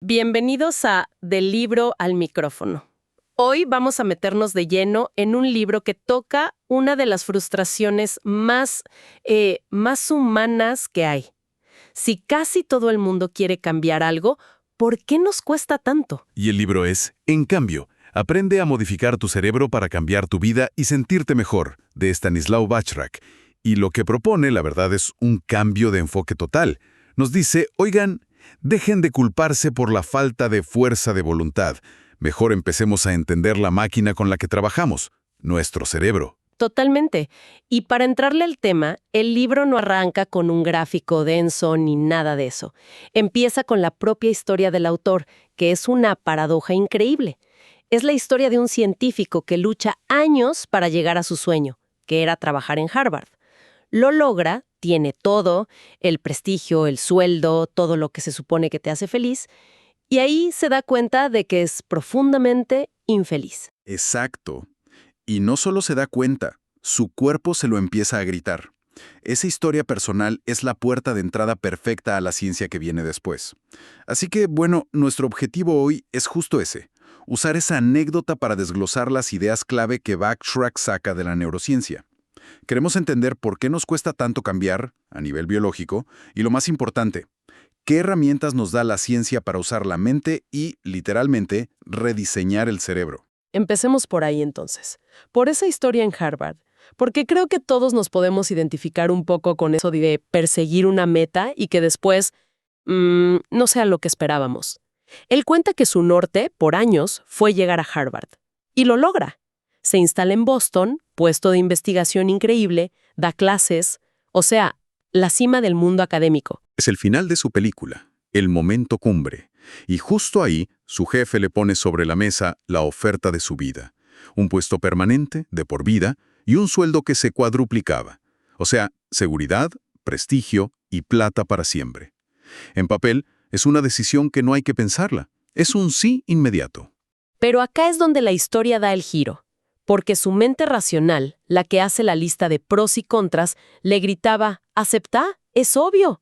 Bienvenidos a Del libro al micrófono. Hoy vamos a meternos de lleno en un libro que toca una de las frustraciones más humanas que hay. Si casi todo el mundo quiere cambiar algo, ¿por qué nos cuesta tanto? Y el libro es En cambio, aprende a modificar tu cerebro para cambiar tu vida y sentirte mejor, de Stanislav Bachrach. Y lo que propone, la verdad, es un cambio de enfoque total. Nos dice, oigan, dejen de culparse por la falta de fuerza de voluntad. Mejor empecemos a entender la máquina con la que trabajamos, nuestro cerebro. Totalmente. Y para entrarle al tema, el libro no arranca con un gráfico denso ni nada de eso. Empieza con la propia historia del autor, que es una paradoja increíble. Es la historia de un científico que lucha años para llegar a su sueño, que era trabajar en Harvard. Lo logra, tiene todo, el prestigio, el sueldo, todo lo que se supone que te hace feliz, y ahí se da cuenta de que es profundamente infeliz. Exacto. Y no solo se da cuenta, su cuerpo se lo empieza a gritar. Esa historia personal es la puerta de entrada perfecta a la ciencia que viene después. Así que, bueno, nuestro objetivo hoy es justo ese, usar esa anécdota para desglosar las ideas clave que Bachrach saca de la neurociencia. Queremos entender por qué nos cuesta tanto cambiar, a nivel biológico, y lo más importante, qué herramientas nos da la ciencia para usar la mente y, literalmente, rediseñar el cerebro. Empecemos por ahí entonces, por esa historia en Harvard, porque creo que todos nos podemos identificar un poco con eso de perseguir una meta y que después no sea lo que esperábamos. Él cuenta que su norte, por años, fue llegar a Harvard. Y lo logra. Se instala en Boston, puesto de investigación increíble, da clases, o sea, la cima del mundo académico. Es el final de su película, el momento cumbre. Y justo ahí, su jefe le pone sobre la mesa la oferta de su vida. Un puesto permanente, de por vida, y un sueldo que se cuadruplicaba. O sea, seguridad, prestigio y plata para siempre. En papel, es una decisión que no hay que pensarla. Es un sí inmediato. Pero acá es donde la historia da el giro. Porque su mente racional, la que hace la lista de pros y contras, le gritaba, «¿Aceptá? Es obvio».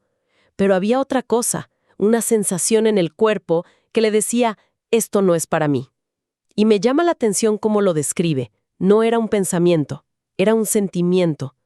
Pero había otra cosa, una sensación en el cuerpo que le decía, «Esto no es para mí». Y me llama la atención cómo lo describe. No era un pensamiento, era un sentimiento.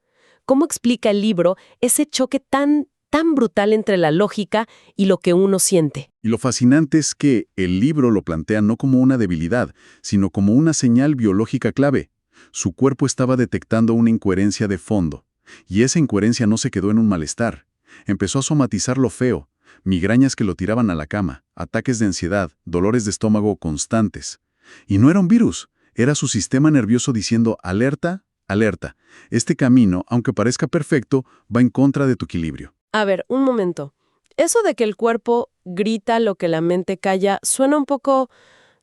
¿Cómo explica el libro ese choque tan brutal entre la lógica y lo que uno siente? Y lo fascinante es que el libro lo plantea no como una debilidad, sino como una señal biológica clave. Su cuerpo estaba detectando una incoherencia de fondo, y esa incoherencia no se quedó en un malestar. Empezó a somatizar lo feo, migrañas que lo tiraban a la cama, ataques de ansiedad, dolores de estómago constantes. Y no era un virus, era su sistema nervioso diciendo alerta, alerta. Este camino, aunque parezca perfecto, va en contra de tu equilibrio. A ver, un momento. Eso de que el cuerpo grita lo que la mente calla suena un poco,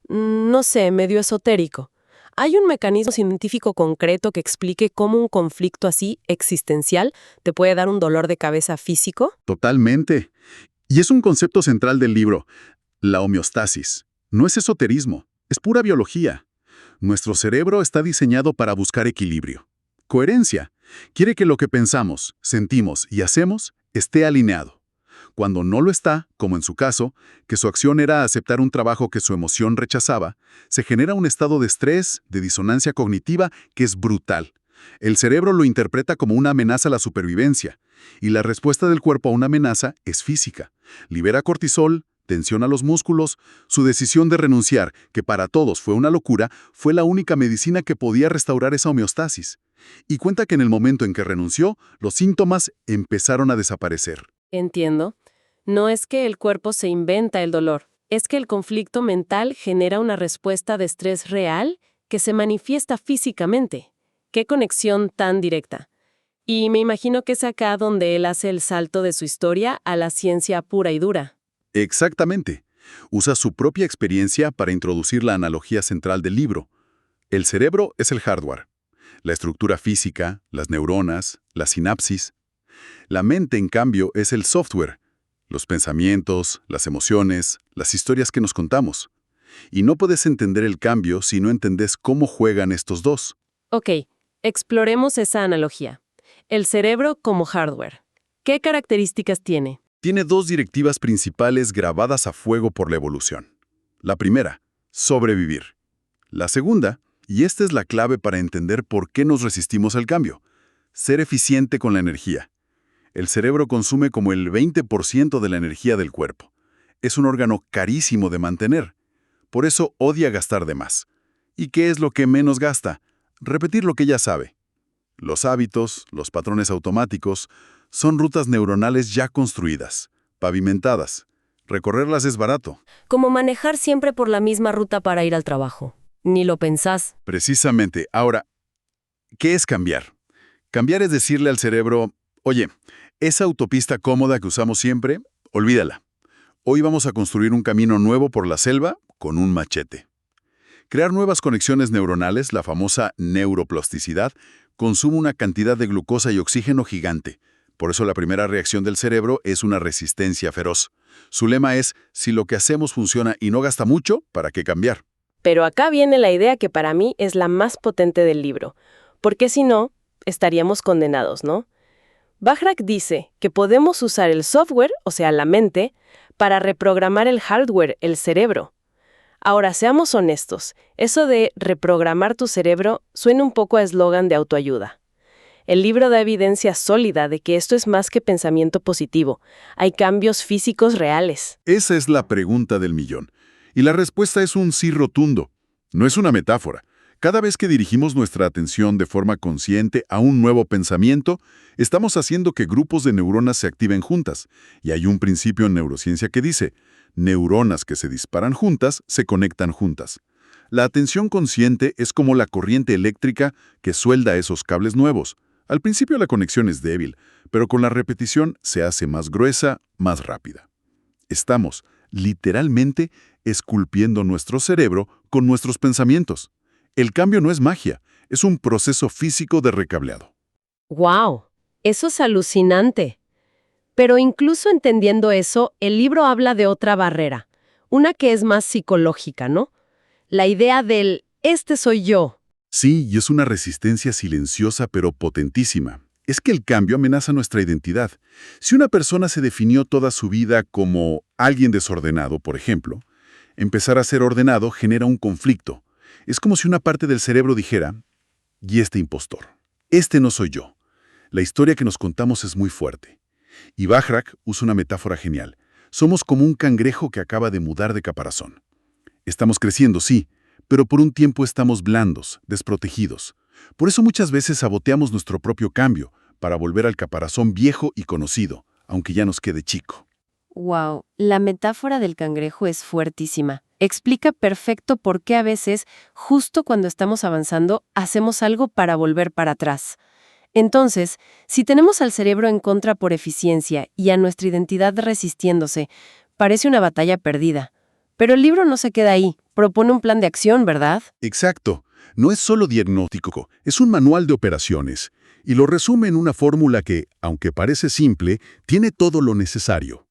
no sé, medio esotérico. ¿Hay un mecanismo científico concreto que explique cómo un conflicto así, existencial, te puede dar un dolor de cabeza físico? Totalmente. Y es un concepto central del libro, la homeostasis. No es esoterismo, es pura biología. Nuestro cerebro está diseñado para buscar equilibrio. Coherencia. Quiere que lo que pensamos, sentimos y hacemos esté alineado. Cuando no lo está, como en su caso, que su acción era aceptar un trabajo que su emoción rechazaba, se genera un estado de estrés, de disonancia cognitiva que es brutal. El cerebro lo interpreta como una amenaza a la supervivencia, y la respuesta del cuerpo a una amenaza es física. Libera cortisol, tensiona los músculos. Su decisión de renunciar, que para todos fue una locura, fue la única medicina que podía restaurar esa homeostasis. Y cuenta que en el momento en que renunció, los síntomas empezaron a desaparecer. Entiendo. No es que el cuerpo se inventa el dolor, es que el conflicto mental genera una respuesta de estrés real que se manifiesta físicamente. ¡Qué conexión tan directa! Y me imagino que es acá donde él hace el salto de su historia a la ciencia pura y dura. Exactamente. Usa su propia experiencia para introducir la analogía central del libro. El cerebro es el hardware. La estructura física, las neuronas, la sinapsis. La mente, en cambio, es el software. Los pensamientos, las emociones, las historias que nos contamos. Y no puedes entender el cambio si no entendés cómo juegan estos dos. Ok, exploremos esa analogía. El cerebro como hardware. ¿Qué características tiene? Tiene dos directivas principales grabadas a fuego por la evolución. La primera, sobrevivir. La segunda, y esta es la clave para entender por qué nos resistimos al cambio, ser eficiente con la energía. El cerebro consume como el 20% de la energía del cuerpo. Es un órgano carísimo de mantener. Por eso odia gastar de más. ¿Y qué es lo que menos gasta? Repetir lo que ya sabe. Los hábitos, los patrones automáticos, son rutas neuronales ya construidas, pavimentadas. Recorrerlas es barato. Como manejar siempre por la misma ruta para ir al trabajo. Ni lo pensás. Precisamente. Ahora, ¿qué es cambiar? Cambiar es decirle al cerebro, oye, esa autopista cómoda que usamos siempre, olvídala. Hoy vamos a construir un camino nuevo por la selva con un machete. Crear nuevas conexiones neuronales, la famosa neuroplasticidad, consume una cantidad de glucosa y oxígeno gigante. Por eso la primera reacción del cerebro es una resistencia feroz. Su lema es, si lo que hacemos funciona y no gasta mucho, ¿para qué cambiar? Pero acá viene la idea que para mí es la más potente del libro. Porque si no, estaríamos condenados, ¿no? Bajrach dice que podemos usar el software, o sea, la mente, para reprogramar el hardware, el cerebro. Ahora, seamos honestos, eso de reprogramar tu cerebro suena un poco a eslogan de autoayuda. El libro da evidencia sólida de que esto es más que pensamiento positivo. Hay cambios físicos reales. Esa es la pregunta del millón. Y la respuesta es un sí rotundo. No es una metáfora. Cada vez que dirigimos nuestra atención de forma consciente a un nuevo pensamiento, estamos haciendo que grupos de neuronas se activen juntas. Y hay un principio en neurociencia que dice, neuronas que se disparan juntas se conectan juntas. La atención consciente es como la corriente eléctrica que suelda esos cables nuevos. Al principio la conexión es débil, pero con la repetición se hace más gruesa, más rápida. Estamos, literalmente, esculpiendo nuestro cerebro con nuestros pensamientos. El cambio no es magia, es un proceso físico de recableado. ¡Wow! Eso es alucinante. Pero incluso entendiendo eso, el libro habla de otra barrera, una que es más psicológica, ¿no? La idea del «este soy yo». Sí, y es una resistencia silenciosa pero potentísima. Es que el cambio amenaza nuestra identidad. Si una persona se definió toda su vida como alguien desordenado, por ejemplo, empezar a ser ordenado genera un conflicto. Es como si una parte del cerebro dijera, ¿y este impostor? Este no soy yo. La historia que nos contamos es muy fuerte. Y Bajrach usa una metáfora genial. Somos como un cangrejo que acaba de mudar de caparazón. Estamos creciendo, sí, pero por un tiempo estamos blandos, desprotegidos. Por eso muchas veces saboteamos nuestro propio cambio, para volver al caparazón viejo y conocido, aunque ya nos quede chico. Wow, la metáfora del cangrejo es fuertísima. Explica perfecto por qué a veces, justo cuando estamos avanzando, hacemos algo para volver para atrás. Entonces, si tenemos al cerebro en contra por eficiencia y a nuestra identidad resistiéndose, parece una batalla perdida. Pero el libro no se queda ahí, propone un plan de acción, ¿verdad? Exacto. No es solo diagnóstico, es un manual de operaciones. Y lo resume en una fórmula que, aunque parece simple, tiene todo lo necesario.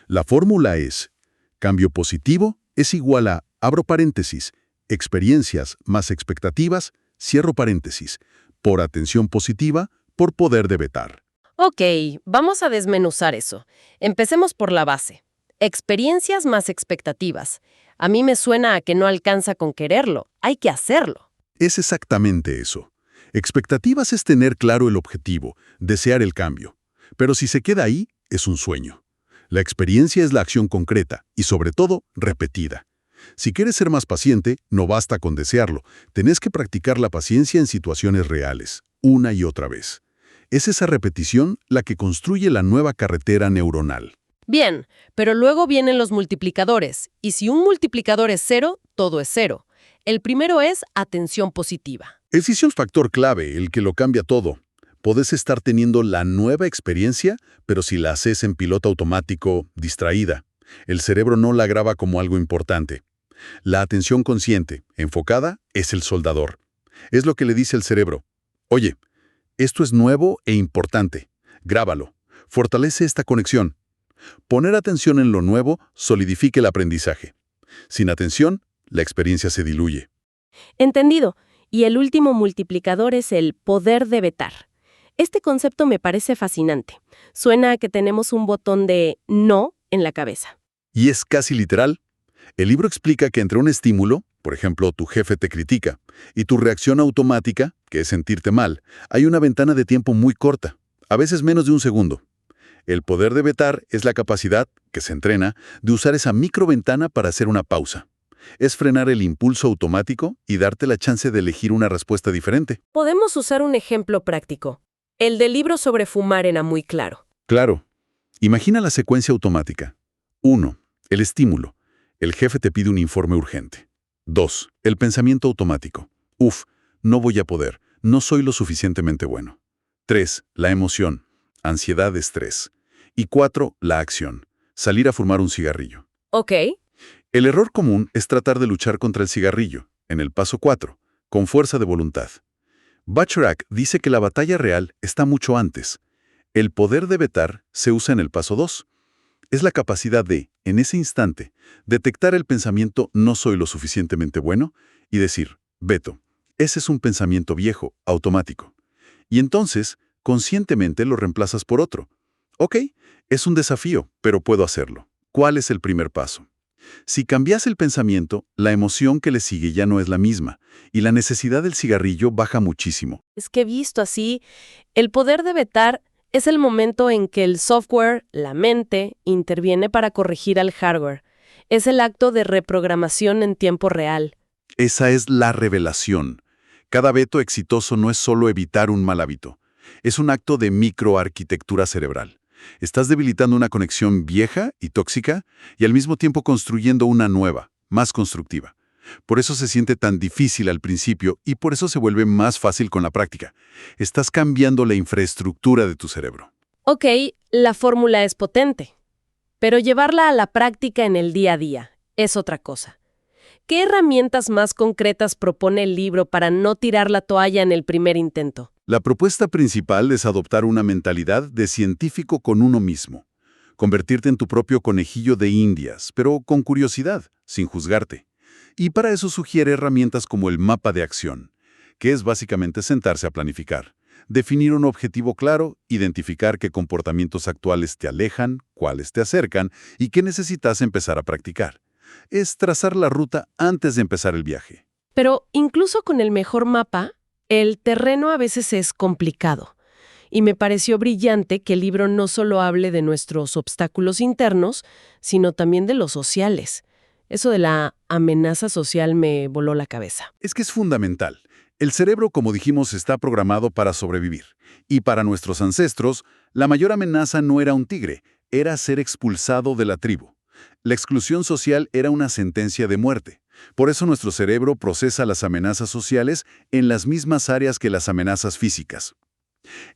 La fórmula es, cambio positivo es igual a, abro paréntesis, experiencias más expectativas, cierro paréntesis, por atención positiva, por poder de vetar. Ok, vamos a desmenuzar eso. Empecemos por la base. Experiencias más expectativas. A mí me suena a que no alcanza con quererlo, hay que hacerlo. Es exactamente eso. Expectativas es tener claro el objetivo, desear el cambio. Pero si se queda ahí, es un sueño. La experiencia es la acción concreta y, sobre todo, repetida. Si quieres ser más paciente, no basta con desearlo. Tenés que practicar la paciencia en situaciones reales, una y otra vez. Es esa repetición la que construye la nueva carretera neuronal. Bien, pero luego vienen los multiplicadores. Y si un multiplicador es 0, todo es 0. El primero es atención positiva. Ese es el factor clave, el que lo cambia todo. Podés estar teniendo la nueva experiencia, pero si la haces en piloto automático, distraída, el cerebro no la graba como algo importante. La atención consciente, enfocada, es el soldador. Es lo que le dice el cerebro. Oye, esto es nuevo e importante. Grábalo. Fortalece esta conexión. Poner atención en lo nuevo solidifica el aprendizaje. Sin atención, la experiencia se diluye. Entendido. Y el último multiplicador es el poder de vetar. Este concepto me parece fascinante. Suena a que tenemos un botón de no en la cabeza. Y es casi literal. El libro explica que entre un estímulo, por ejemplo, tu jefe te critica, y tu reacción automática, que es sentirte mal, hay una ventana de tiempo muy corta, a veces menos de un segundo. El poder de vetar es la capacidad, que se entrena, de usar esa microventana para hacer una pausa. Es frenar el impulso automático y darte la chance de elegir una respuesta diferente. Podemos usar un ejemplo práctico. El del libro sobre fumar era muy claro. Claro. Imagina la secuencia automática. 1. El estímulo. El jefe te pide un informe urgente. 2. El pensamiento automático. Uf, no voy a poder. No soy lo suficientemente bueno. 3. La emoción. Ansiedad, estrés. Y 4. La acción. Salir a fumar un cigarrillo. Ok. El error común es tratar de luchar contra el cigarrillo, en el paso 4, con fuerza de voluntad. Bacharach dice que la batalla real está mucho antes. El poder de vetar se usa en el paso 2. Es la capacidad de, en ese instante, detectar el pensamiento «no soy lo suficientemente bueno» y decir «veto». Ese es un pensamiento viejo, automático. Y entonces, conscientemente lo reemplazas por otro. Ok, es un desafío, pero puedo hacerlo. ¿Cuál es el primer paso? Si cambias el pensamiento, la emoción que le sigue ya no es la misma, y la necesidad del cigarrillo baja muchísimo. Es que visto así, el poder de vetar es el momento en que el software, la mente, interviene para corregir al hardware. Es el acto de reprogramación en tiempo real. Esa es la revelación. Cada veto exitoso no es solo evitar un mal hábito. Es un acto de microarquitectura cerebral. Estás debilitando una conexión vieja y tóxica y al mismo tiempo construyendo una nueva, más constructiva. Por eso se siente tan difícil al principio y por eso se vuelve más fácil con la práctica. Estás cambiando la infraestructura de tu cerebro. Ok, la fórmula es potente, pero llevarla a la práctica en el día a día es otra cosa. ¿Qué herramientas más concretas propone el libro para no tirar la toalla en el primer intento? La propuesta principal es adoptar una mentalidad de científico con uno mismo. Convertirte en tu propio conejillo de indias, pero con curiosidad, sin juzgarte. Y para eso sugiere herramientas como el mapa de acción, que es básicamente sentarse a planificar, definir un objetivo claro, identificar qué comportamientos actuales te alejan, cuáles te acercan y qué necesitas empezar a practicar. Es trazar la ruta antes de empezar el viaje. Pero incluso con el mejor mapa, el terreno a veces es complicado. Y me pareció brillante que el libro no solo hable de nuestros obstáculos internos, sino también de los sociales. Eso de la amenaza social me voló la cabeza. Es que es fundamental. El cerebro, como dijimos, está programado para sobrevivir. Y para nuestros ancestros, la mayor amenaza no era un tigre, era ser expulsado de la tribu. La exclusión social era una sentencia de muerte. Por eso nuestro cerebro procesa las amenazas sociales en las mismas áreas que las amenazas físicas.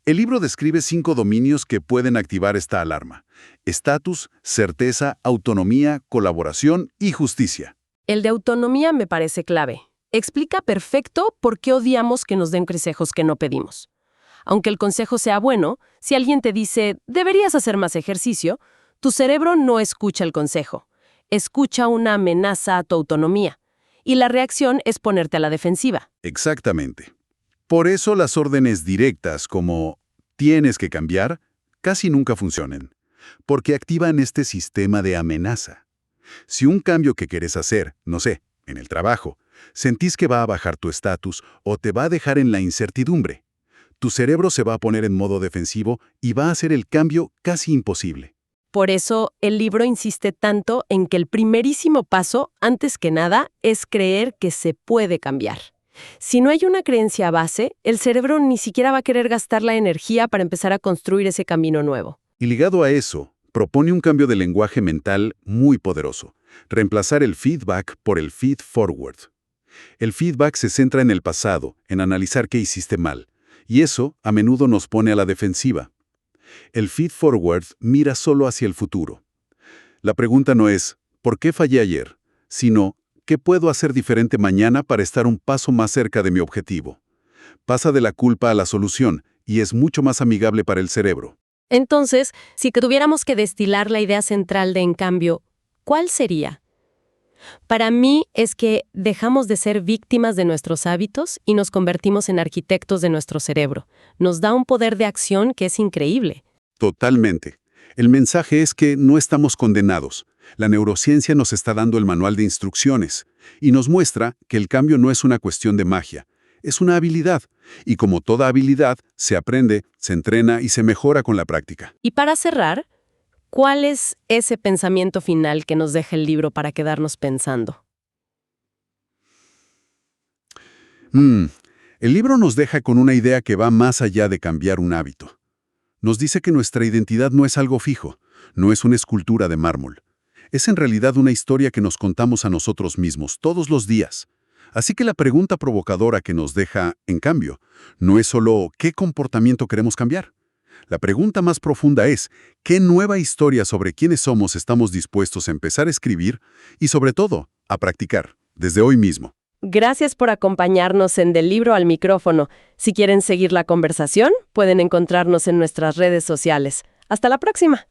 El libro describe 5 dominios que pueden activar esta alarma: estatus, certeza, autonomía, colaboración y justicia. El de autonomía me parece clave. Explica perfecto por qué odiamos que nos den consejos que no pedimos. Aunque el consejo sea bueno, si alguien te dice, deberías hacer más ejercicio, tu cerebro no escucha el consejo. Escucha una amenaza a tu autonomía. Y la reacción es ponerte a la defensiva. Exactamente. Por eso las órdenes directas como «tienes que cambiar» casi nunca funcionan, porque activan este sistema de amenaza. Si un cambio que quieres hacer, no sé, en el trabajo, sentís que va a bajar tu estatus o te va a dejar en la incertidumbre, tu cerebro se va a poner en modo defensivo y va a hacer el cambio casi imposible. Por eso, el libro insiste tanto en que el primerísimo paso, antes que nada, es creer que se puede cambiar. Si no hay una creencia base, el cerebro ni siquiera va a querer gastar la energía para empezar a construir ese camino nuevo. Y ligado a eso, propone un cambio de lenguaje mental muy poderoso: reemplazar el feedback por el feed forward. El feedback se centra en el pasado, en analizar qué hiciste mal, y eso a menudo nos pone a la defensiva. El feed forward mira solo hacia el futuro. La pregunta no es ¿por qué fallé ayer?, sino ¿qué puedo hacer diferente mañana para estar un paso más cerca de mi objetivo? Pasa de la culpa a la solución y es mucho más amigable para el cerebro. Entonces, si tuviéramos que destilar la idea central de en cambio, ¿cuál sería? Para mí es que dejamos de ser víctimas de nuestros hábitos y nos convertimos en arquitectos de nuestro cerebro. Nos da un poder de acción que es increíble. Totalmente. El mensaje es que no estamos condenados. La neurociencia nos está dando el manual de instrucciones y nos muestra que el cambio no es una cuestión de magia, es una habilidad. Y como toda habilidad, se aprende, se entrena y se mejora con la práctica. Y para cerrar, ¿cuál es ese pensamiento final que nos deja el libro para quedarnos pensando? El libro nos deja con una idea que va más allá de cambiar un hábito. Nos dice que nuestra identidad no es algo fijo, no es una escultura de mármol. Es en realidad una historia que nos contamos a nosotros mismos todos los días. Así que la pregunta provocadora que nos deja, en cambio, no es solo ¿qué comportamiento queremos cambiar? La pregunta más profunda es ¿qué nueva historia sobre quiénes somos estamos dispuestos a empezar a escribir y, sobre todo, a practicar, desde hoy mismo? Gracias por acompañarnos en Del Libro al Micrófono. Si quieren seguir la conversación, pueden encontrarnos en nuestras redes sociales. Hasta la próxima.